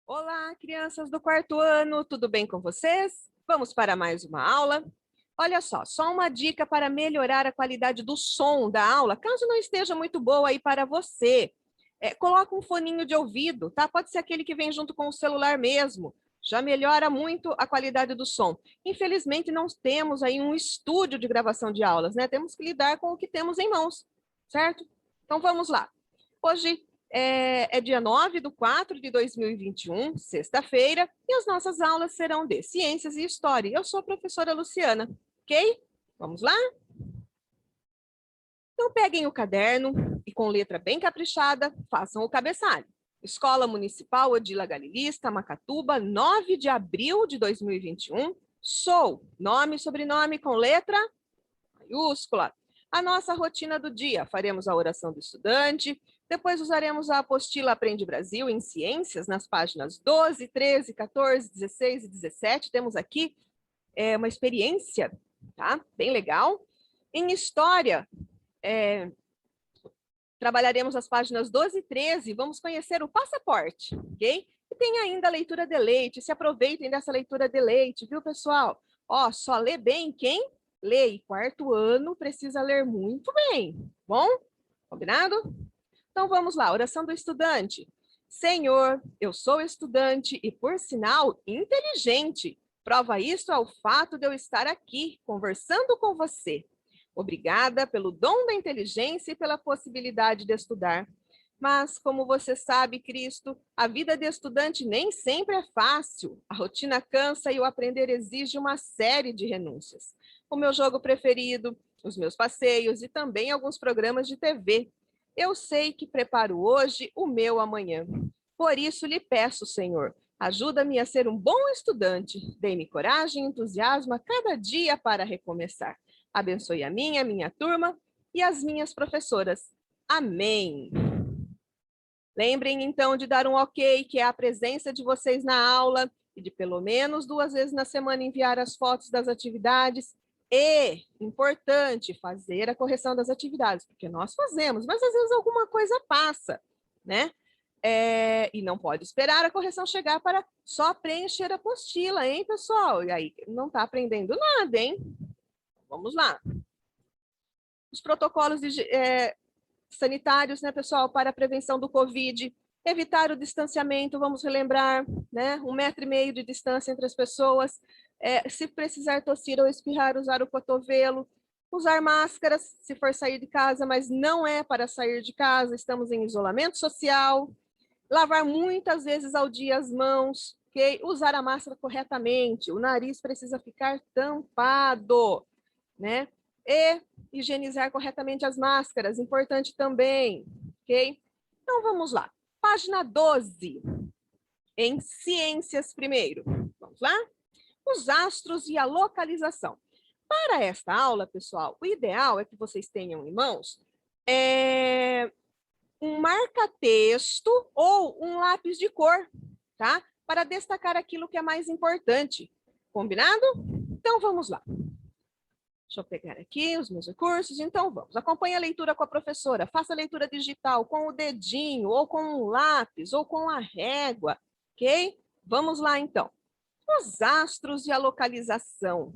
Olá, crianças do quarto ano, tudo bem com vocês? Vamos para mais uma aula? Olha só uma dica para melhorar a qualidade do som da aula, caso não esteja muito boa aí para você. Coloca um foninho de ouvido, tá? Pode ser aquele que vem junto com o celular mesmo. Já melhora muito a qualidade do som. Infelizmente, não temos aí um estúdio de gravação de aulas, né? Temos que lidar com o que temos em mãos, certo? Então, vamos lá. Hoje é dia 9/4/2021, sexta-feira, e as nossas aulas serão de Ciências e História. Eu sou a professora Luciana, ok? Vamos lá? Então, peguem o caderno e, com letra bem caprichada, façam o cabeçalho. Escola Municipal Odila Galilista, Macatuba, 9 de abril de 2021. Sou, nome e sobrenome com letra maiúscula. A nossa rotina do dia, faremos a oração do estudante, depois usaremos a apostila Aprende Brasil em Ciências, nas páginas 12, 13, 14, 16 e 17. Temos aqui uma experiência, tá? Bem legal. Em História, trabalharemos as páginas 12 e 13, vamos conhecer o passaporte, ok? E tem ainda a leitura de leite, se aproveitem dessa leitura de leite, viu, pessoal? Ó, só lê bem quem lê, e quarto ano precisa ler muito bem, bom? Combinado? Então vamos lá, oração do estudante. Senhor, eu sou estudante e, por sinal, inteligente. Prova isso ao fato de eu estar aqui, conversando com você. Obrigada pelo dom da inteligência e pela possibilidade de estudar. Mas, como você sabe, Cristo, a vida de estudante nem sempre é fácil. A rotina cansa e o aprender exige uma série de renúncias. O meu jogo preferido, os meus passeios e também alguns programas de TV. Eu sei que preparo hoje o meu amanhã. Por isso lhe peço, Senhor, ajuda-me a ser um bom estudante. Dê-me coragem e entusiasmo a cada dia para recomeçar. Abençoe a minha turma e as minhas professoras. Amém. Lembrem, então, de dar um ok, que é a presença de vocês na aula, e de pelo menos 2 vezes na semana enviar as fotos das atividades. E, importante, fazer a correção das atividades, porque nós fazemos, mas às vezes alguma coisa passa, né? E não pode esperar a correção chegar para só preencher a apostila, hein, pessoal? E aí não está aprendendo nada, hein? Vamos lá. Os protocolos sanitários, né, pessoal, para a prevenção do Covid, evitar o distanciamento, vamos relembrar, né, 1,5 metro de distância entre as pessoas, se precisar tossir ou espirrar, usar o cotovelo, usar máscaras se for sair de casa, mas não é para sair de casa, estamos em isolamento social, lavar muitas vezes ao dia as mãos, ok? Usar a máscara corretamente, o nariz precisa ficar tampado, né? E higienizar corretamente as máscaras, importante também, ok? Então vamos lá. Página 12, em Ciências primeiro. Vamos lá? Os astros e a localização. Para esta aula, pessoal, o ideal é que vocês tenham em mãos um marca-texto ou um lápis de cor, tá? Para destacar aquilo que é mais importante. Combinado? Então vamos lá. Deixa eu pegar aqui os meus recursos. Então, vamos. Acompanhe a leitura com a professora. Faça a leitura digital com o dedinho, ou com um lápis, ou com a régua. Ok? Vamos lá, então. Os astros e a localização.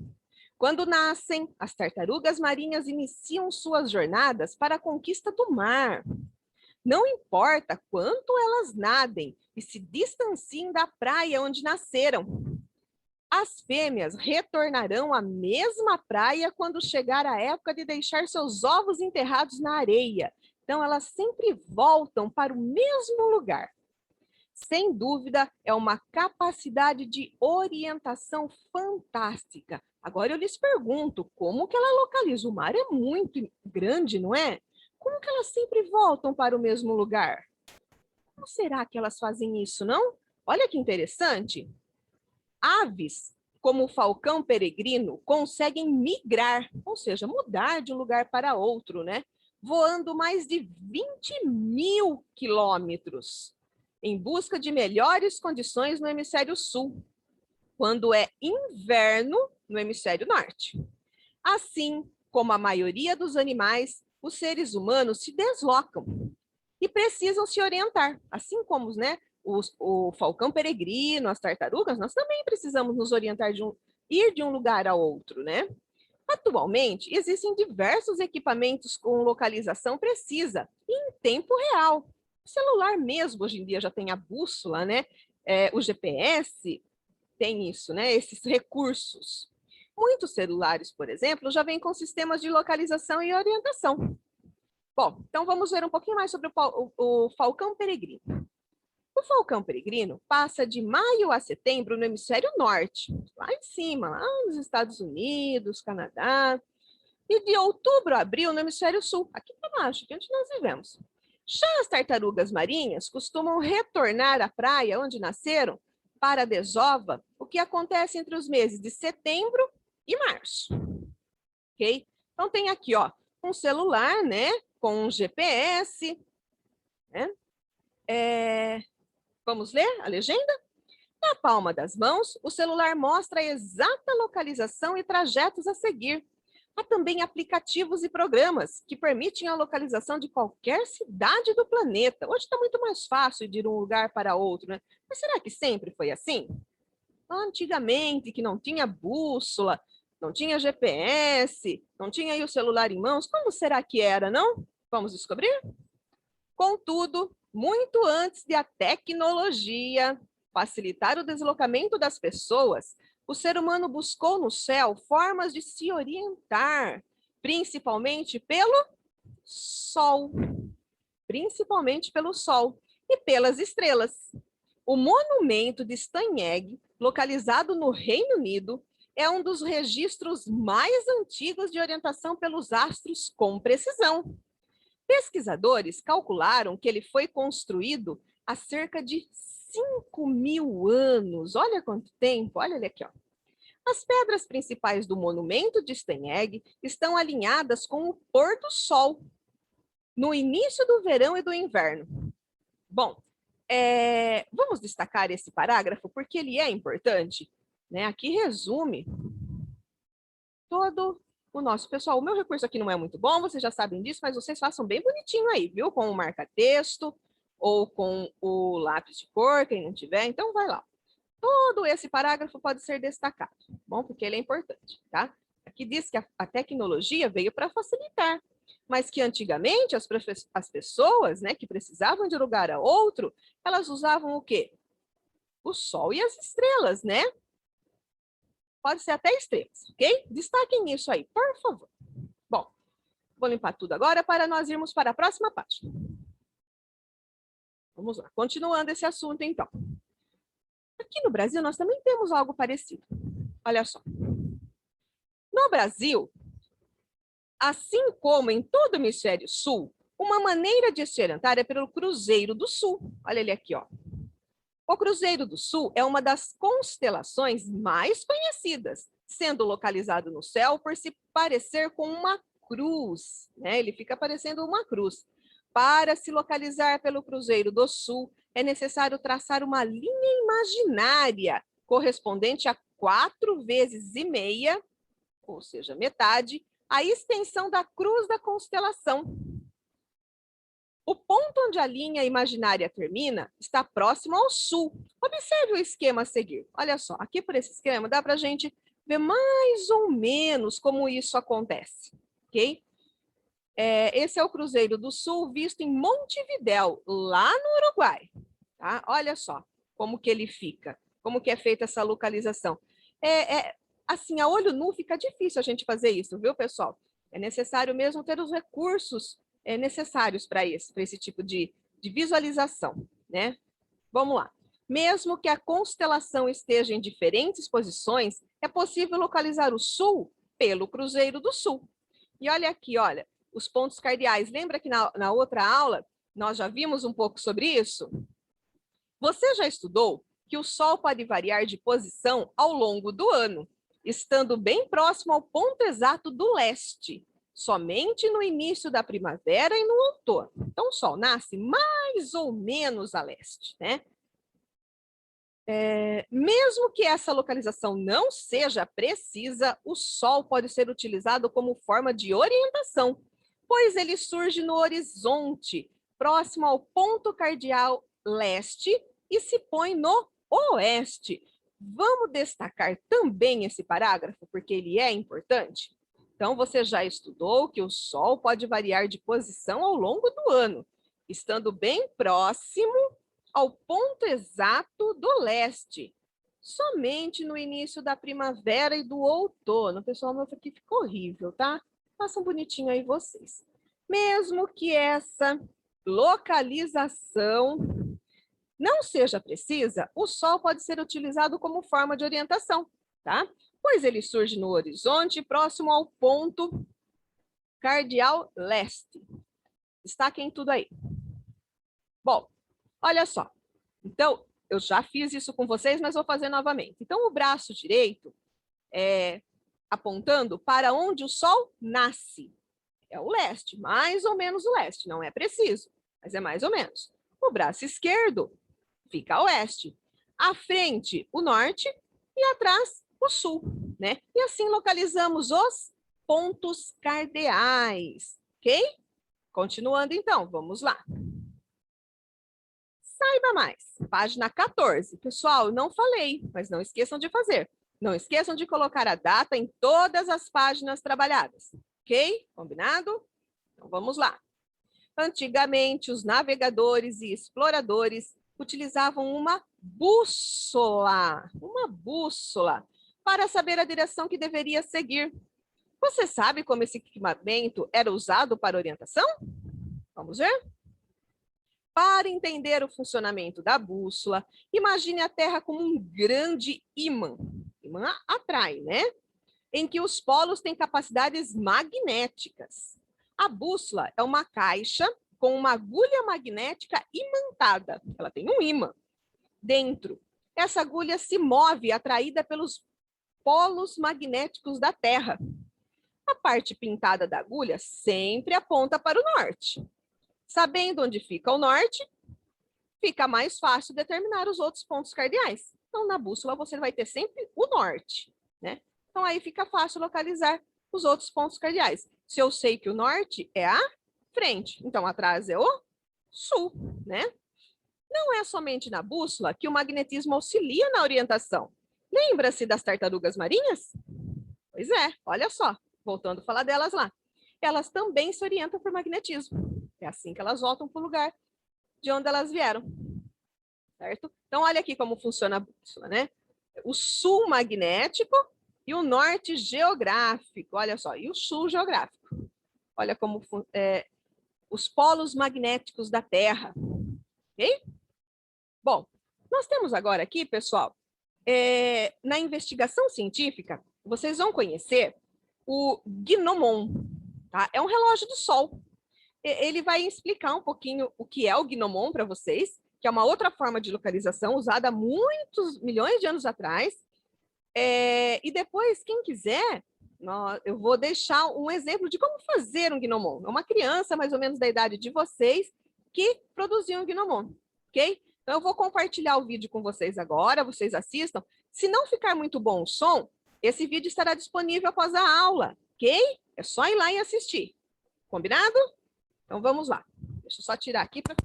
Quando nascem, as tartarugas marinhas iniciam suas jornadas para a conquista do mar. Não importa quanto elas nadem e se distanciem da praia onde nasceram. As fêmeas retornarão à mesma praia quando chegar a época de deixar seus ovos enterrados na areia. Então, elas sempre voltam para o mesmo lugar. Sem dúvida, é uma capacidade de orientação fantástica. Agora eu lhes pergunto, como que ela localiza? O mar é muito grande, não é? Como que elas sempre voltam para o mesmo lugar? Como será que elas fazem isso, não? Olha que interessante. Aves, como o falcão peregrino, conseguem migrar, ou seja, mudar de um lugar para outro, né? Voando mais de 20.000 quilômetros, em busca de melhores condições no hemisfério sul, quando é inverno no hemisfério norte. Assim como a maioria dos animais, os seres humanos se deslocam e precisam se orientar, assim como, né, o falcão peregrino, as tartarugas, nós também precisamos nos orientar ir de um lugar a outro, né? Atualmente, existem diversos equipamentos com localização precisa, em tempo real. O celular mesmo, hoje em dia, já tem a bússola, né? O GPS tem isso, né? Esses recursos. Muitos celulares, por exemplo, já vêm com sistemas de localização e orientação. Bom, então vamos ver um pouquinho mais sobre o falcão peregrino. O falcão peregrino passa de maio a setembro no hemisfério norte, lá em cima, lá nos Estados Unidos, Canadá, e de outubro a abril no hemisfério sul, aqui para baixo, aqui onde nós vivemos. Já as tartarugas marinhas costumam retornar à praia onde nasceram para a desova, o que acontece entre os meses de setembro e março. Ok? Então tem aqui, ó, um celular, né, com um GPS, né? Vamos ler a legenda? Na palma das mãos, o celular mostra a exata localização e trajetos a seguir. Há também aplicativos e programas que permitem a localização de qualquer cidade do planeta. Hoje está muito mais fácil de ir de um lugar para outro, né? Mas será que sempre foi assim? Antigamente, que não tinha bússola, não tinha GPS, não tinha aí o celular em mãos, como será que era, não? Vamos descobrir? Contudo, muito antes de a tecnologia facilitar o deslocamento das pessoas, o ser humano buscou no céu formas de se orientar, principalmente pelo Sol. Principalmente pelo Sol e pelas estrelas. O monumento de Stonehenge, localizado no Reino Unido, é um dos registros mais antigos de orientação pelos astros com precisão. Pesquisadores calcularam que ele foi construído há cerca de 5.000 anos. Olha quanto tempo, olha ele aqui, ó. As pedras principais do monumento de Stonehenge estão alinhadas com o pôr do sol, no início do verão e do inverno. Bom, vamos destacar esse parágrafo porque ele é importante, né? Aqui resume todo o nosso pessoal. O meu recurso aqui não é muito bom, vocês já sabem disso, mas vocês façam bem bonitinho aí, viu? Com o marca-texto ou com o lápis de cor, quem não tiver, então vai lá. Todo esse parágrafo pode ser destacado, bom? Porque ele é importante, tá? Aqui diz que a tecnologia veio para facilitar, mas que antigamente as pessoas, né, que precisavam de um lugar a outro, elas usavam o quê? O sol e as estrelas, né? Pode ser até estrelas, ok? Destaquem isso aí, por favor. Bom, vou limpar tudo agora para nós irmos para a próxima página. Vamos lá, continuando esse assunto, então. Aqui no Brasil, nós também temos algo parecido. Olha só. No Brasil, assim como em todo o hemisfério sul, uma maneira de se orientar é pelo Cruzeiro do Sul. Olha ele aqui, ó. O Cruzeiro do Sul é uma das constelações mais conhecidas, sendo localizado no céu por se parecer com uma cruz, né? Ele fica parecendo uma cruz. Para se localizar pelo Cruzeiro do Sul, é necessário traçar uma linha imaginária correspondente a 4 vezes e meia, ou seja, metade, a extensão da cruz da constelação. O ponto onde a linha imaginária termina está próximo ao sul. Observe o esquema a seguir. Olha só, aqui por esse esquema dá para a gente ver mais ou menos como isso acontece, ok? Esse é o Cruzeiro do Sul visto em Montevidéu, lá no Uruguai. Tá? Olha só como que ele fica, como que é feita essa localização. Assim, a olho nu fica difícil a gente fazer isso, viu, pessoal? É necessário mesmo ter os recursos necessários para esse tipo de visualização, né? Vamos lá. Mesmo que a constelação esteja em diferentes posições, é possível localizar o Sul pelo Cruzeiro do Sul. E olha aqui, olha, os pontos cardeais. Lembra que na outra aula nós já vimos um pouco sobre isso? Você já estudou que o Sol pode variar de posição ao longo do ano, estando bem próximo ao ponto exato do leste, somente no início da primavera e no outono. Então, o Sol nasce mais ou menos a leste, né? Mesmo que essa localização não seja precisa, o Sol pode ser utilizado como forma de orientação, pois ele surge no horizonte, próximo ao ponto cardeal leste, e se põe no oeste. Vamos destacar também esse parágrafo, porque ele é importante? Então, você já estudou que o Sol pode variar de posição ao longo do ano, estando bem próximo ao ponto exato do leste, somente no início da primavera e do outono. Pessoal, meu aqui ficou horrível, tá? Façam bonitinho aí vocês. Mesmo que essa localização não seja precisa, o Sol pode ser utilizado como forma de orientação, tá? Pois ele surge no horizonte próximo ao ponto cardial leste. Destaquem tudo aí. Bom, olha só. Então, eu já fiz isso com vocês, mas vou fazer novamente. Então, o braço direito é apontando para onde o Sol nasce. É o leste, mais ou menos o leste. Não é preciso, mas é mais ou menos. O braço esquerdo fica a oeste. À frente, o norte e atrás, o sul, né? E assim localizamos os pontos cardeais, ok? Continuando então, vamos lá. Saiba mais, página 14. Pessoal, não falei, mas não esqueçam de fazer. Não esqueçam de colocar a data em todas as páginas trabalhadas, ok? Combinado? Então vamos lá. Antigamente, os navegadores e exploradores utilizavam uma bússola para saber a direção que deveria seguir. Você sabe como esse equipamento era usado para orientação? Vamos ver? Para entender o funcionamento da bússola, imagine a Terra como um grande ímã. Ímã atrai, né? Em que os polos têm capacidades magnéticas. A bússola é uma caixa com uma agulha magnética imantada. Ela tem um ímã dentro. Essa agulha se move atraída pelos polos magnéticos da Terra. A parte pintada da agulha sempre aponta para o norte. Sabendo onde fica o norte, fica mais fácil determinar os outros pontos cardeais. Então, na bússola, você vai ter sempre o norte, né? Então, aí fica fácil localizar os outros pontos cardeais. Se eu sei que o norte é a frente, então atrás é o sul, né? Não é somente na bússola que o magnetismo auxilia na orientação. Lembra-se das tartarugas marinhas? Pois é, olha só, voltando a falar delas lá. Elas também se orientam por magnetismo. É assim que elas voltam para o lugar de onde elas vieram, certo? Então, olha aqui como funciona a bússola, né? O sul magnético e o norte geográfico, olha só, e o sul geográfico. Olha como os polos magnéticos da Terra, ok? Bom, nós temos agora aqui, pessoal, na investigação científica, vocês vão conhecer o Gnomon, tá? É um relógio do Sol. Ele vai explicar um pouquinho o que é o Gnomon para vocês, que é uma outra forma de localização usada há muitos milhões de anos atrás. E depois, quem quiser, eu vou deixar um exemplo de como fazer um Gnomon. É uma criança, mais ou menos da idade de vocês, que produziu um Gnomon, ok? Então, eu vou compartilhar o vídeo com vocês agora, vocês assistam. Se não ficar muito bom o som, esse vídeo estará disponível após a aula, ok? É só ir lá e assistir. Combinado? Então, vamos lá. Deixa eu só tirar aqui para...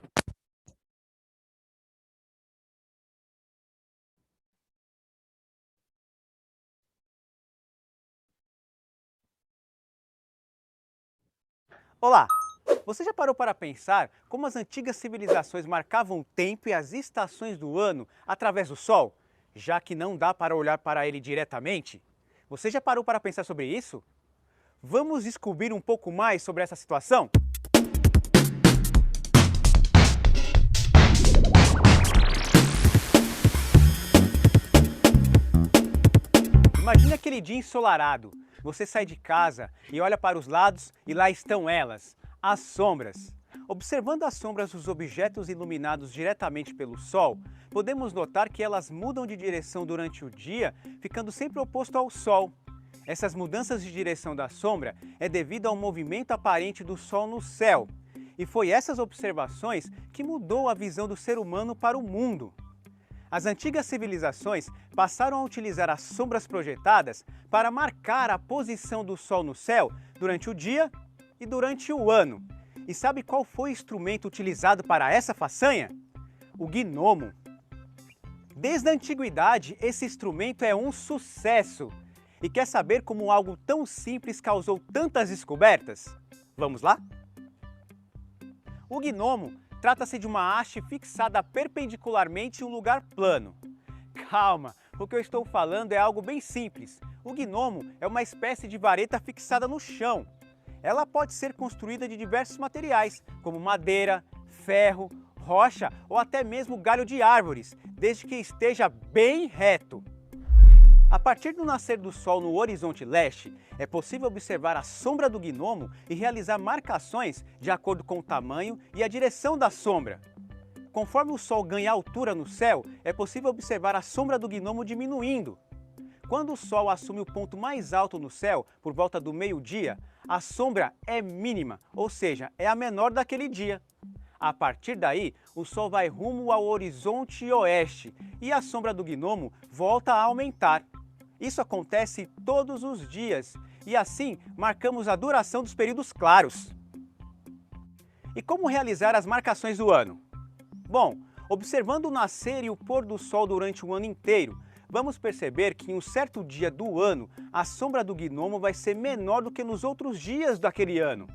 Olá! Você já parou para pensar como as antigas civilizações marcavam o tempo e as estações do ano através do Sol, já que não dá para olhar para ele diretamente? Você já parou para pensar sobre isso? Vamos descobrir um pouco mais sobre essa situação? Imagine aquele dia ensolarado. Você sai de casa e olha para os lados e lá estão elas, as sombras. Observando as sombras dos objetos iluminados diretamente pelo Sol, podemos notar que elas mudam de direção durante o dia, ficando sempre oposto ao Sol. Essas mudanças de direção da sombra é devido ao movimento aparente do Sol no céu. E foi essas observações que mudou a visão do ser humano para o mundo. As antigas civilizações passaram a utilizar as sombras projetadas para marcar a posição do Sol no céu durante o dia e durante o ano. E sabe qual foi o instrumento utilizado para essa façanha? O gnomo. Desde a antiguidade, esse instrumento é um sucesso. E quer saber como algo tão simples causou tantas descobertas? Vamos lá? O gnomo trata-se de uma haste fixada perpendicularmente em um lugar plano. Calma, o que eu estou falando é algo bem simples. O gnomo é uma espécie de vareta fixada no chão. Ela pode ser construída de diversos materiais, como madeira, ferro, rocha ou até mesmo galho de árvores, desde que esteja bem reto. A partir do nascer do sol no horizonte leste, é possível observar a sombra do gnomo e realizar marcações de acordo com o tamanho e a direção da sombra. Conforme o sol ganha altura no céu, é possível observar a sombra do gnomo diminuindo. Quando o sol assume o ponto mais alto no céu, por volta do meio-dia, a sombra é mínima, ou seja, é a menor daquele dia. A partir daí, o sol vai rumo ao horizonte oeste e a sombra do gnomo volta a aumentar. Isso acontece todos os dias e assim marcamos a duração dos períodos claros. E como realizar as marcações do ano? Bom, observando o nascer e o pôr do sol durante o ano inteiro, vamos perceber que em um certo dia do ano, a sombra do gnomo vai ser menor do que nos outros dias daquele ano.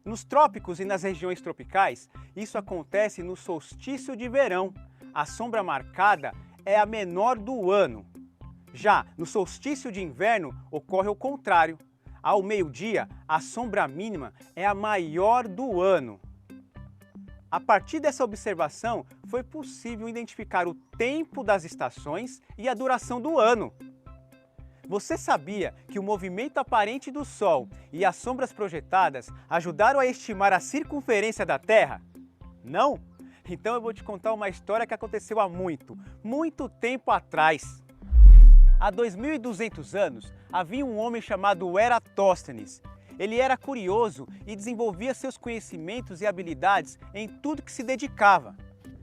Nos trópicos e nas regiões tropicais, isso acontece no solstício de verão. A sombra marcada é a menor do ano. Já no solstício de inverno, ocorre o contrário. Ao meio-dia, a sombra mínima é a maior do ano. A partir dessa observação, foi possível identificar o tempo das estações e a duração do ano. Você sabia que o movimento aparente do Sol e as sombras projetadas ajudaram a estimar a circunferência da Terra? Não? Então eu vou te contar uma história que aconteceu há muito tempo atrás. Há 2.200 anos, havia um homem chamado Eratóstenes. Ele era curioso e desenvolvia seus conhecimentos e habilidades em tudo que se dedicava.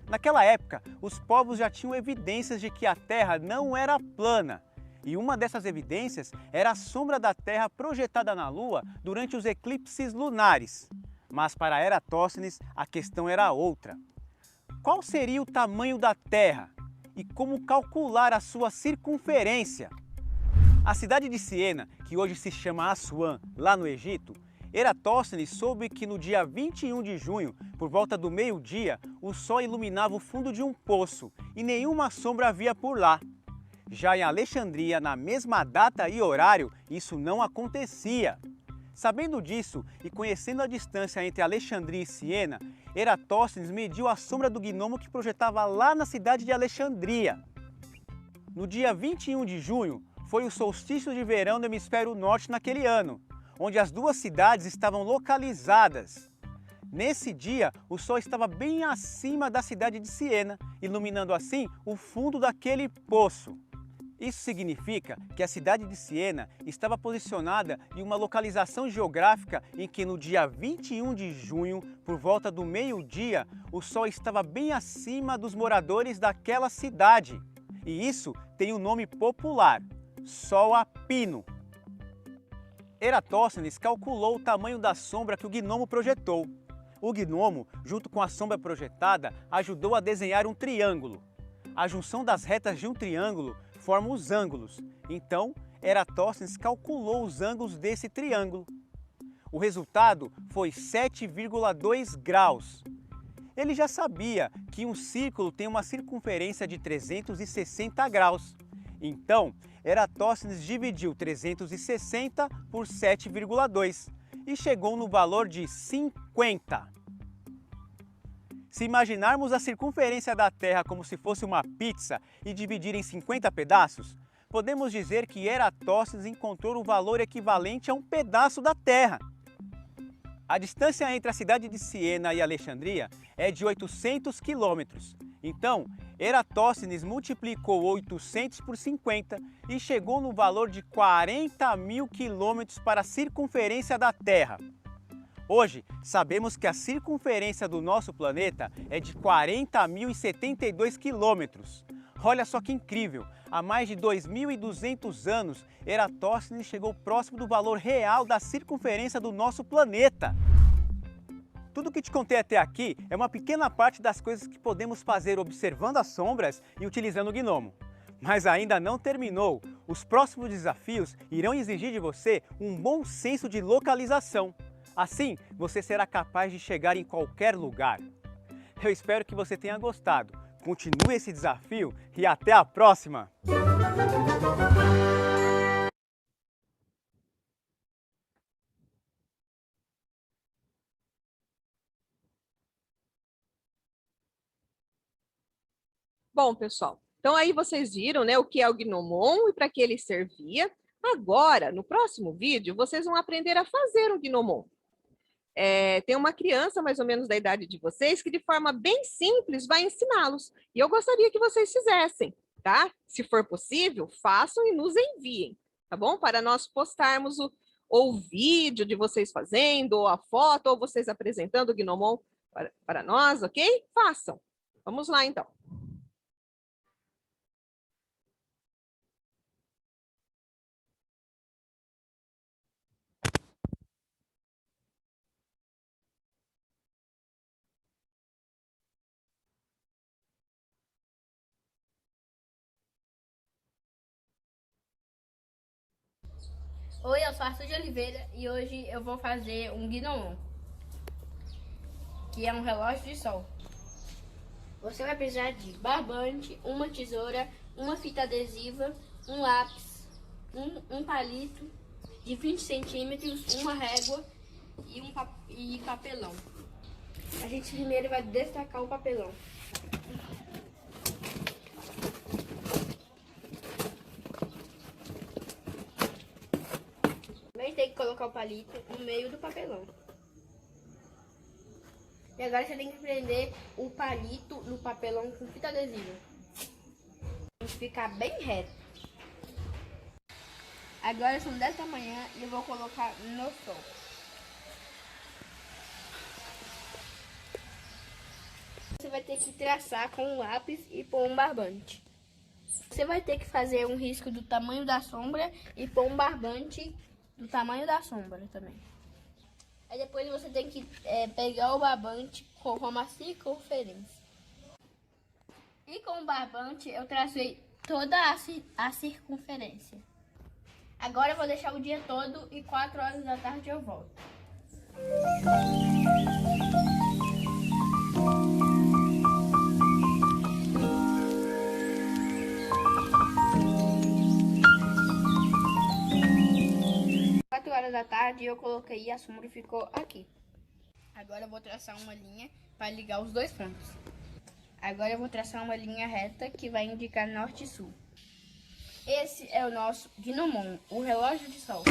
Naquela época, os povos já tinham evidências de que a Terra não era plana. E uma dessas evidências era a sombra da Terra projetada na Lua durante os eclipses lunares. Mas para Eratóstenes, a questão era outra. Qual seria o tamanho da Terra? E como calcular a sua circunferência? A cidade de Siena, que hoje se chama Assuã, lá no Egito, Eratóstenes soube que no dia 21 de junho, por volta do meio-dia, o sol iluminava o fundo de um poço e nenhuma sombra havia por lá. Já em Alexandria, na mesma data e horário, isso não acontecia. Sabendo disso e conhecendo a distância entre Alexandria e Siena, Eratóstenes mediu a sombra do gnomo que projetava lá na cidade de Alexandria. No dia 21 de junho, foi o solstício de verão do hemisfério norte naquele ano, onde as duas cidades estavam localizadas. Nesse dia, o sol estava bem acima da cidade de Siena, iluminando assim o fundo daquele poço. Isso significa que a cidade de Siena estava posicionada em uma localização geográfica em que no dia 21 de junho, por volta do meio-dia, o sol estava bem acima dos moradores daquela cidade. E isso tem um nome popular, Sol a Pino. Eratóstenes calculou o tamanho da sombra que o gnomo projetou. O gnomo, junto com a sombra projetada, ajudou a desenhar um triângulo. A junção das retas de um triângulo forma os ângulos. Então, Eratóstenes calculou os ângulos desse triângulo. O resultado foi 7,2 graus. Ele já sabia que um círculo tem uma circunferência de 360 graus. Então, Eratóstenes dividiu 360 por 7,2 e chegou no valor de 50. Se imaginarmos a circunferência da Terra como se fosse uma pizza e dividir em 50 pedaços, podemos dizer que Eratóstenes encontrou um valor equivalente a um pedaço da Terra. A distância entre a cidade de Siena e Alexandria é de 800 quilômetros. Então, Eratóstenes multiplicou 800 por 50 e chegou no valor de 40.000 quilômetros para a circunferência da Terra. Hoje, sabemos que a circunferência do nosso planeta é de 40.072 quilômetros. Olha só que incrível! Há mais de 2.200 anos, Eratóstenes chegou próximo do valor real da circunferência do nosso planeta. Tudo que te contei até aqui é uma pequena parte das coisas que podemos fazer observando as sombras e utilizando o Gnomo. Mas ainda não terminou. Os próximos desafios irão exigir de você um bom senso de localização. Assim, você será capaz de chegar em qualquer lugar. Eu espero que você tenha gostado. Continue esse desafio e até a próxima! Bom, pessoal, então aí vocês viram, né, o que é o Gnomon e para que ele servia. Agora, no próximo vídeo, vocês vão aprender a fazer um Gnomon. Tem uma criança, mais ou menos da idade de vocês, que de forma bem simples vai ensiná-los. E eu gostaria que vocês fizessem, tá? Se for possível, façam e nos enviem, tá bom? Para nós postarmos ou o vídeo de vocês fazendo, ou a foto, ou vocês apresentando o Gnomon para nós, ok? Façam. Vamos lá, então. Oi, eu sou Arthur de Oliveira e hoje eu vou fazer um Gnomon, que é um relógio de sol. Você vai precisar de barbante, uma tesoura, uma fita adesiva, um lápis, um palito de 20 centímetros, uma régua e papelão. A gente primeiro vai destacar o papelão. A gente tem que colocar o palito no meio do papelão. E agora você tem que prender o palito no papelão com fita adesiva. Tem que ficar bem reto. Agora são 10 da manhã e eu vou colocar no sol. Você vai ter que traçar com um lápis e pôr um barbante. Você vai ter que fazer um risco do tamanho da sombra e pôr um barbante do tamanho da sombra também. Aí depois você tem que pegar o barbante com uma circunferência. E com o barbante eu tracei toda a circunferência. Agora eu vou deixar o dia todo e 4 horas da tarde eu volto. Horas da tarde eu coloquei e a sombra ficou aqui. Agora eu vou traçar uma linha para ligar os dois pontos. Agora eu vou traçar uma linha reta que vai indicar norte e sul. Esse é o nosso Gnomon, o relógio de sol.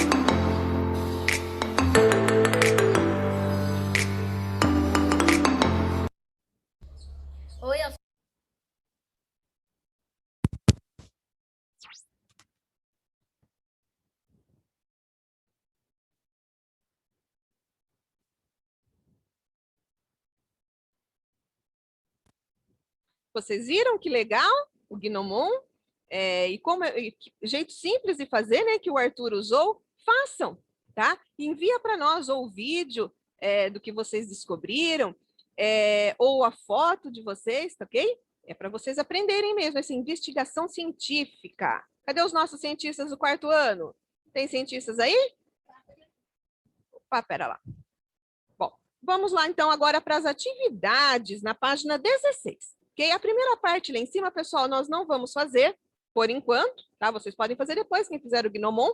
Oi, eu Vocês viram que legal o Gnomon? Jeito simples de fazer, né, que o Arthur usou, façam, tá? Envia para nós ou o vídeo do que vocês descobriram, ou a foto de vocês, tá ok? É para vocês aprenderem mesmo, essa investigação científica. Cadê os nossos cientistas do 4º ano? Tem cientistas aí? Opa, pera lá. Bom, vamos lá então agora para as atividades na página 16. Ok? A primeira parte lá em cima, pessoal, nós não vamos fazer por enquanto, tá? Vocês podem fazer depois, quem fizer o Gnomon.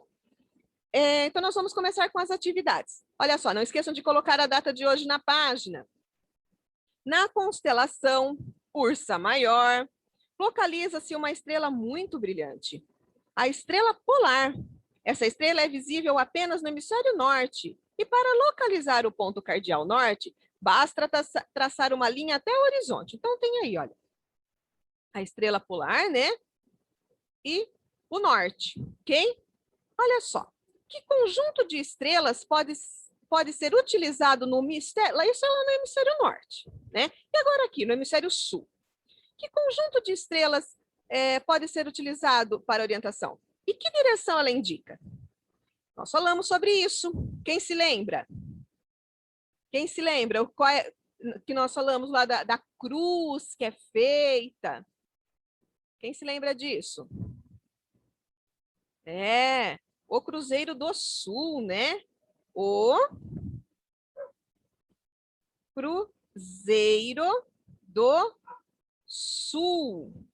Então, nós vamos começar com as atividades. Olha só, não esqueçam de colocar a data de hoje na página. Na constelação Ursa Maior, localiza-se uma estrela muito brilhante. A estrela polar. Essa estrela é visível apenas no hemisfério norte. E para localizar o ponto cardial norte, basta traçar uma linha até o horizonte. Então, tem aí, olha, a estrela polar, né? E o norte, ok? Olha só, que conjunto de estrelas pode ser utilizado no hemisfério, isso é lá no hemisfério norte, né? E agora aqui, no hemisfério sul. Que conjunto de estrelas pode ser utilizado para orientação? E que direção ela indica? Nós falamos sobre isso. Quem se lembra? Quem se lembra? Qual é, que nós falamos lá da cruz que é feita? Quem se lembra disso? É, o Cruzeiro do Sul, né? O Cruzeiro do Sul,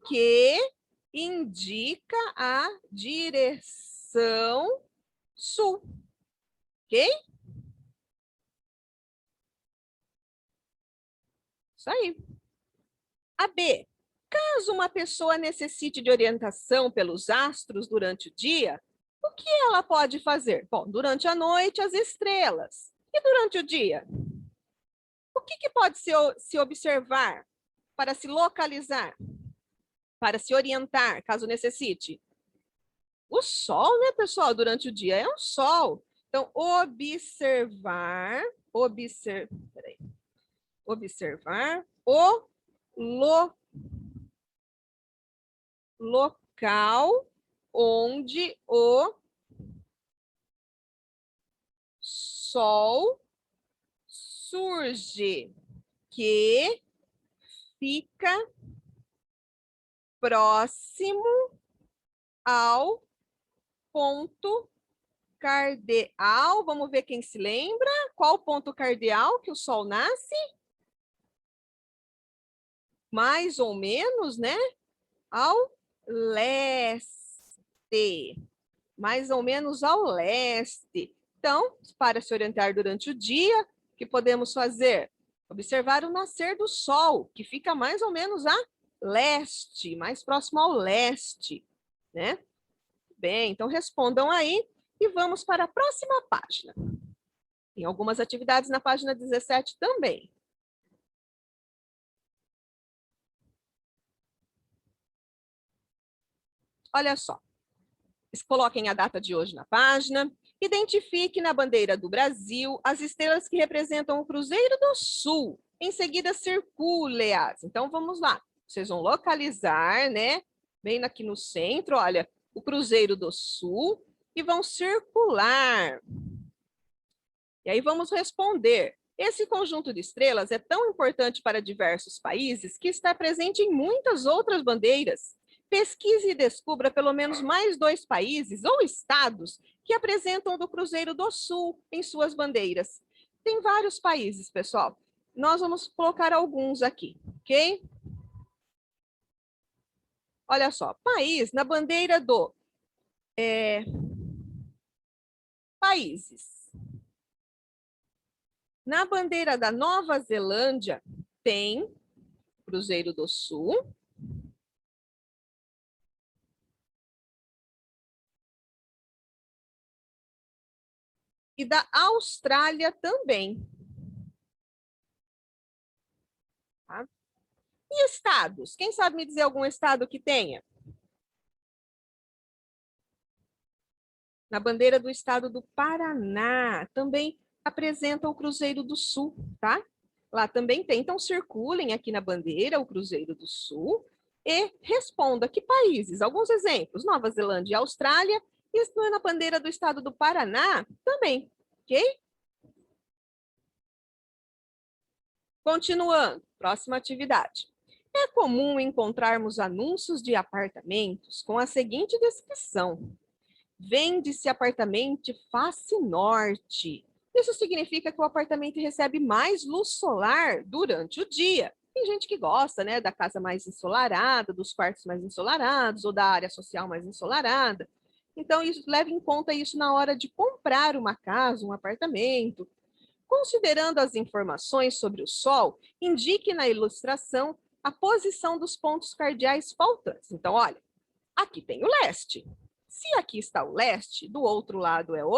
que indica a direção sul, ok? Isso aí. A B. Caso uma pessoa necessite de orientação pelos astros durante o dia, o que ela pode fazer? Bom, durante a noite, as estrelas. E durante o dia? O que pode se observar para se localizar, para se orientar, caso necessite? O sol, né, pessoal? Durante o dia é o sol. Então, observar o local onde o sol surge, que fica próximo ao ponto cardeal. Vamos ver quem se lembra. Qual o ponto cardeal que o sol nasce? Mais ou menos, né? Ao leste. Mais ou menos ao leste. Então, para se orientar durante o dia, o que podemos fazer? Observar o nascer do sol, que fica mais ou menos a leste, mais próximo ao leste, né? Bem, então respondam aí e vamos para a próxima página. Tem algumas atividades na página 17 também. Olha só. Coloquem a data de hoje na página. Identifique na bandeira do Brasil as estrelas que representam o Cruzeiro do Sul. Em seguida, circule-as. Então, vamos lá. Vocês vão localizar, né? Bem aqui no centro, olha, o Cruzeiro do Sul e vão circular. E aí vamos responder. Esse conjunto de estrelas é tão importante para diversos países que está presente em muitas outras bandeiras. Pesquise e descubra pelo menos mais 2 países ou estados que apresentam o do Cruzeiro do Sul em suas bandeiras. Tem vários países, pessoal. Nós vamos colocar alguns aqui, ok? Olha só, país na bandeira do países. Na bandeira da Nova Zelândia tem Cruzeiro do Sul. E da Austrália também. Tá? E estados? Quem sabe me dizer algum estado que tenha? Na bandeira do estado do Paraná, também apresenta o Cruzeiro do Sul, tá? Lá também tem. Então, circulem aqui na bandeira o Cruzeiro do Sul e responda que países. Alguns exemplos: Nova Zelândia e Austrália. E na bandeira do estado do Paraná também, ok? Continuando, próxima atividade. É comum encontrarmos anúncios de apartamentos com a seguinte descrição: vende-se apartamento face norte. Isso significa que o apartamento recebe mais luz solar durante o dia. Tem gente que gosta, né, da casa mais ensolarada, dos quartos mais ensolarados ou da área social mais ensolarada. Então, leve em conta isso na hora de comprar uma casa, um apartamento. Considerando as informações sobre o Sol, indique na ilustração a posição dos pontos cardeais faltantes. Então, olha, aqui tem o leste. Se aqui está o leste, do outro lado é o...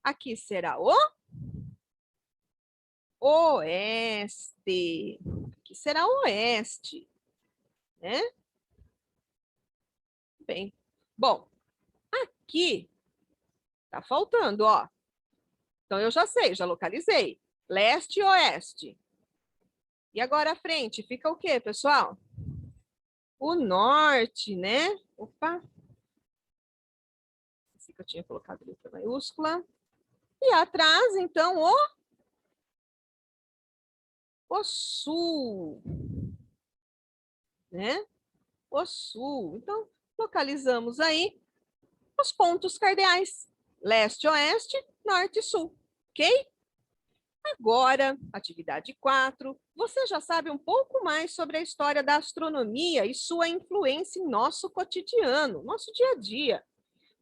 Aqui será o oeste. Aqui será o oeste, né? Bem, bom, aqui tá faltando, ó. Então, eu já sei, já localizei. Leste e oeste. E agora a frente, fica o quê, pessoal? O norte, né? Opa. Esse eu tinha colocado letra maiúscula. E atrás, então, o sul, né? O sul. Então, localizamos aí os pontos cardeais: leste, oeste, norte e sul, ok? Agora, atividade 4, você já sabe um pouco mais sobre a história da astronomia e sua influência em nosso cotidiano, nosso dia a dia.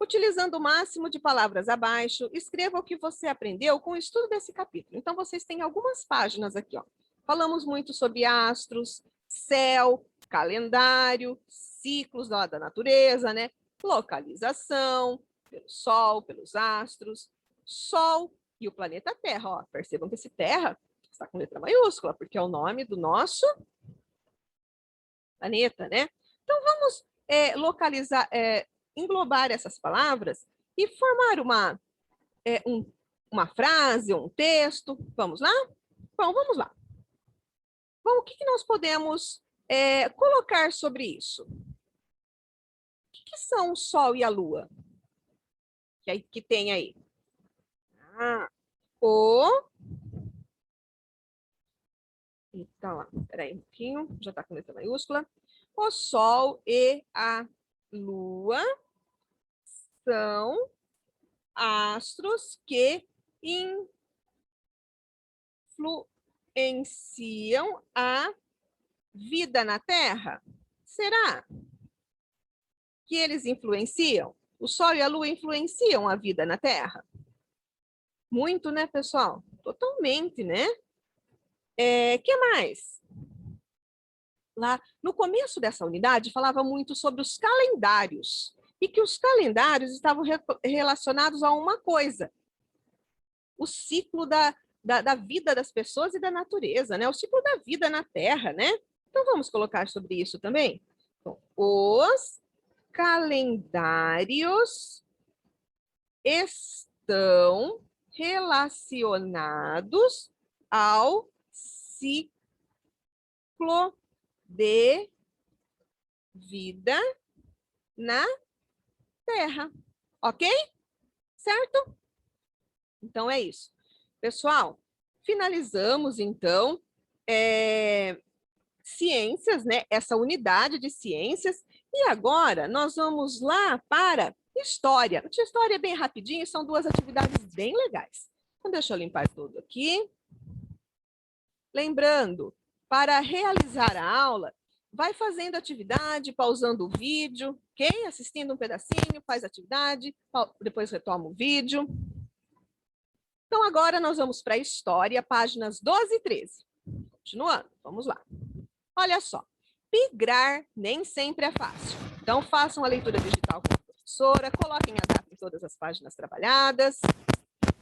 Utilizando o máximo de palavras abaixo, escreva o que você aprendeu com o estudo desse capítulo. Então, vocês têm algumas páginas aqui, ó. Falamos muito sobre astros, céu, calendário, ciclos da natureza, né? Localização, pelo Sol, pelos astros, Sol e o planeta Terra. Ó, percebam que esse Terra está com letra maiúscula, porque é o nome do nosso planeta, né? Então, vamos localizar, englobar essas palavras e formar uma frase ou um texto. Vamos lá? Bom, vamos lá. Bom, o que nós podemos colocar sobre isso? O que são o Sol e a Lua? Que tem aí? Então, lá, peraí um pouquinho, já está com letra maiúscula. O Sol e a Lua são astros que influenciam a vida na Terra? Será que eles influenciam? O Sol e a Lua influenciam a vida na Terra? Muito, né, pessoal? Totalmente, né? Que mais? Lá no começo dessa unidade, falava muito sobre os calendários e que os calendários estavam relacionados a uma coisa: o ciclo da vida das pessoas e da natureza, né? O ciclo da vida na Terra, né? Então, vamos colocar sobre isso também. Então, os calendários estão relacionados ao ciclo de vida na Terra, ok? Certo? Então, é isso. Pessoal, finalizamos, então, ciências, né? Essa unidade de ciências. E agora, nós vamos lá para história. A história é bem rapidinho, são 2 atividades bem legais. Então, deixa eu limpar tudo aqui. Lembrando, para realizar a aula, vai fazendo atividade, pausando o vídeo, ok? Assistindo um pedacinho, faz atividade, depois retoma o vídeo. Então, agora nós vamos para a história, páginas 12 e 13. Continuando, vamos lá. Olha só, migrar nem sempre é fácil. Então, façam a leitura digital com a professora, coloquem a data em todas as páginas trabalhadas.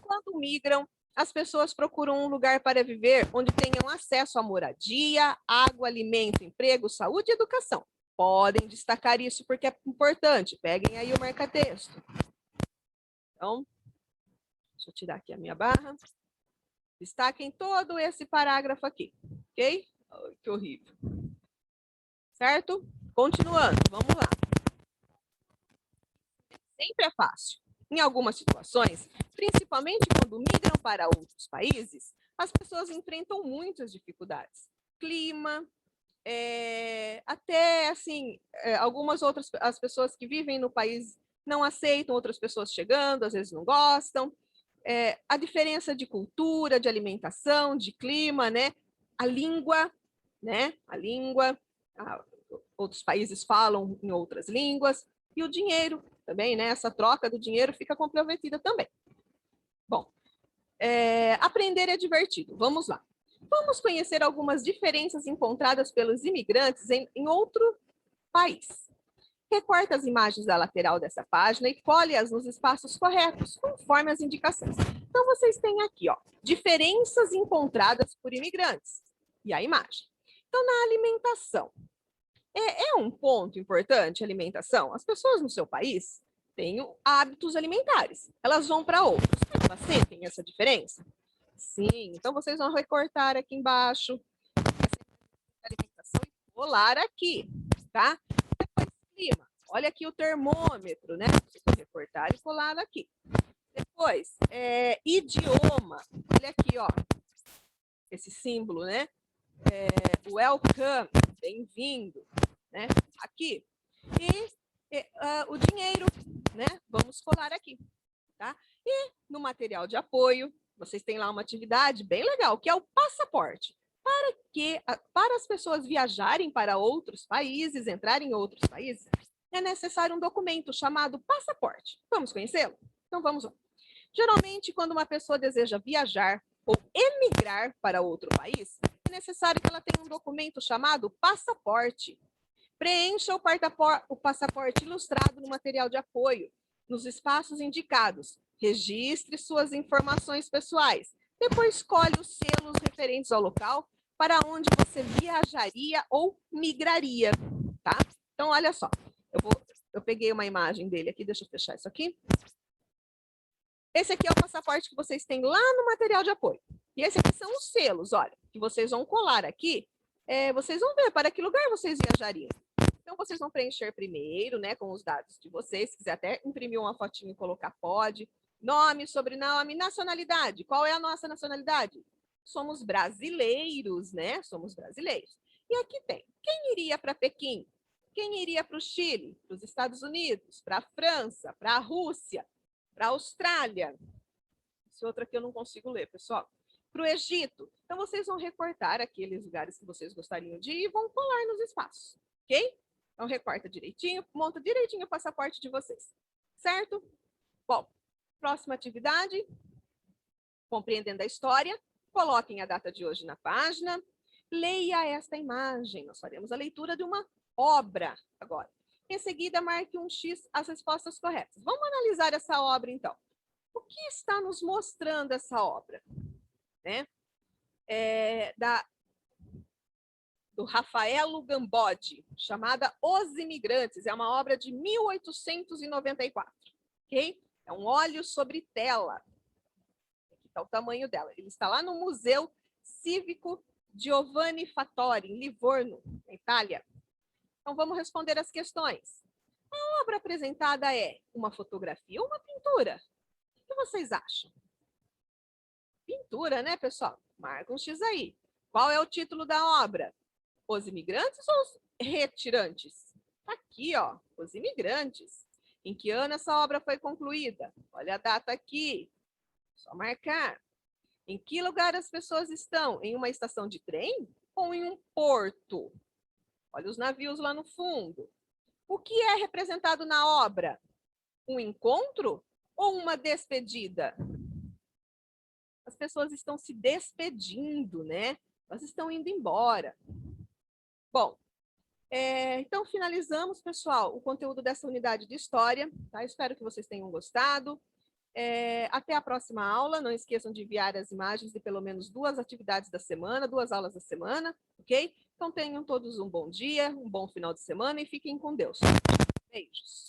Quando migram, as pessoas procuram um lugar para viver onde tenham acesso à moradia, água, alimento, emprego, saúde e educação. Podem destacar isso porque é importante. Peguem aí o marca-texto. Então, deixa eu tirar aqui a minha barra. Destaquem todo esse parágrafo aqui, ok? Ai, que horrível. Certo? Continuando, vamos lá. Sempre é fácil. Em algumas situações, principalmente quando migram para outros países, as pessoas enfrentam muitas dificuldades. Clima, até assim, algumas outras as pessoas que vivem no país não aceitam outras pessoas chegando, às vezes não gostam. A diferença de cultura, de alimentação, de clima, né? A língua, né? Outros países falam em outras línguas, e o dinheiro também, né? Essa troca do dinheiro fica comprometida também. Bom, aprender é divertido. Vamos lá. Vamos conhecer algumas diferenças encontradas pelos imigrantes em outro país. Recorta as imagens da lateral dessa página e colhe-as nos espaços corretos, conforme as indicações. Então, vocês têm aqui, ó, diferenças encontradas por imigrantes. E a imagem. Então, na alimentação. É um ponto importante a alimentação. As pessoas no seu país têm hábitos alimentares. Elas vão para outros. Elas sentem essa diferença? Sim. Então, vocês vão recortar aqui embaixo essa alimentação e colar aqui, tá? Depois, clima. Olha aqui o termômetro, né? Você vai recortar e colar aqui. Depois, idioma. Olha aqui, ó. Esse símbolo, né? Welcome, bem-vindo, né? Aqui. E o dinheiro, né? Vamos colar aqui, tá? E no material de apoio, vocês têm lá uma atividade bem legal, que é o passaporte. Para as pessoas viajarem para outros países, entrarem em outros países, é necessário um documento chamado passaporte. Vamos conhecê-lo? Então vamos lá. Geralmente, quando uma pessoa deseja viajar ou emigrar para outro país, é necessário que ela tenha um documento chamado passaporte. Preencha o passaporte ilustrado no material de apoio, nos espaços indicados. Registre suas informações pessoais. Depois escolhe os selos referentes ao local para onde você viajaria ou migraria, tá? Então, olha só. Eu peguei uma imagem dele aqui, deixa eu fechar isso aqui. Esse aqui é o passaporte que vocês têm lá no material de apoio. E esse aqui são os selos, olha, que vocês vão colar aqui. Vocês vão ver para que lugar vocês viajariam. Então, vocês vão preencher primeiro, né, com os dados de vocês. Se quiser até imprimir uma fotinho e colocar, pode. Nome, sobrenome, nacionalidade. Qual é a nossa nacionalidade? Somos brasileiros, né? Somos brasileiros. E aqui tem, quem iria para Pequim? Quem iria para o Chile? Para os Estados Unidos? Para a França? Para a Rússia? Para a Austrália? Esse outro aqui eu não consigo ler, pessoal. Para o Egito. Então, vocês vão recortar aqueles lugares que vocês gostariam de ir e vão colar nos espaços, ok? Então, recorta direitinho, monta direitinho o passaporte de vocês, certo? Bom, próxima atividade, compreendendo a história, coloquem a data de hoje na página, leia esta imagem, nós faremos a leitura de uma obra agora. Em seguida, marque um X as respostas corretas. Vamos analisar essa obra, então. O que está nos mostrando essa obra? Né? Do Rafaelo Gambodi, chamada Os Imigrantes. É uma obra de 1894. Ok? É um óleo sobre tela. Aqui está o tamanho dela. Ele está lá no Museu Cívico Giovanni Fattori, em Livorno, na Itália. Então, vamos responder as questões. A obra apresentada é uma fotografia ou uma pintura? O que vocês acham? Pintura, né, pessoal? Marca um X aí. Qual é o título da obra? Os Imigrantes ou os Retirantes? Tá aqui, ó, Os Imigrantes. Em que ano essa obra foi concluída? Olha a data aqui. Só marcar. Em que lugar as pessoas estão? Em uma estação de trem ou em um porto? Olha os navios lá no fundo. O que é representado na obra? Um encontro ou uma despedida? As pessoas estão se despedindo, né? Elas estão indo embora. Bom, então finalizamos, pessoal, o conteúdo dessa unidade de história. Tá? Espero que vocês tenham gostado. Até a próxima aula. Não esqueçam de enviar as imagens de pelo menos 2 atividades da semana, 2 aulas da semana, ok? Então tenham todos um bom dia, um bom final de semana e fiquem com Deus. Beijos.